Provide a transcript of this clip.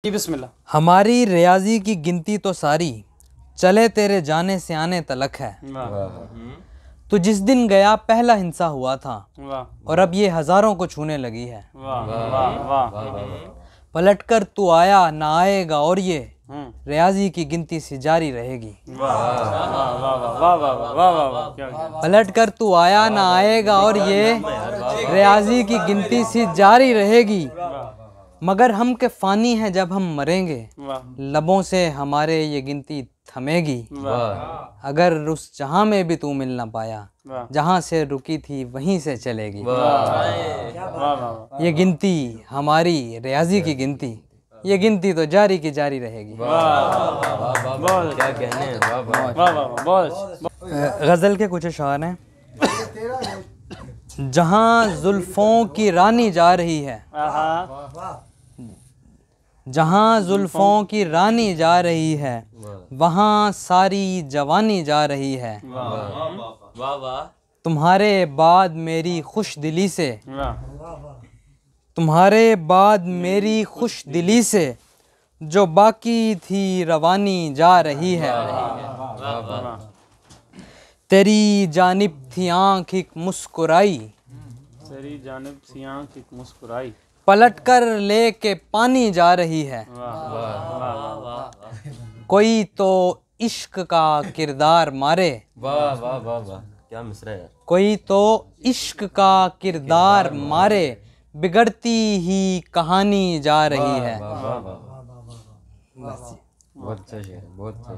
जी बिस्मिल्लाह। हमारी रियाजी की गिनती तो सारी चले तेरे जाने से आने तलक है। तो जिस दिन गया पहला हिंसा हुआ था और अब ये हजारों को छूने लगी है। पलट कर तू आया ना आएगा और ये रियाजी की गिनती सी जारी रहेगी। पलट कर तू आया ना आएगा और ये रियाजी की गिनती सी जारी रहेगी। मगर हम के फ़ानी है जब हम मरेंगे लबों से हमारे ये गिनती थमेगी। अगर उस जहां में भी तू मिल ना पाया जहां से रुकी थी वहीं से चलेगी। ये गिनती हमारी रियाजी की गिनती, ये गिनती तो जारी की जारी रहेगी। क्या कहने हैं। गज़ल के कुछ अशार हैं। जहां जुल्फों की रानी जा रही है, जहाँ जुल्फों की रानी जा रही है वहाँ सारी जवानी जा रही है। तुम्हारे बाद मेरी खुश दिली से, तुम्हारे बाद मेरी खुश दिली से जो बाकी थी रवानी जा रही है। तेरी जानिब थी आँख एक मुस्कुराई, तेरी जानिब थी आँख एक मुस्कुराई, पलट कर लेके पानी जा रही है। कोई तो इश्क का किरदार मारे, वाह वाह वाह वाह, क्या मिसरा है। कोई तो इश्क का किरदार मारे बिगड़ती ही कहानी जा रही है। बहुत अच्छा शेर, बहुत अच्छा।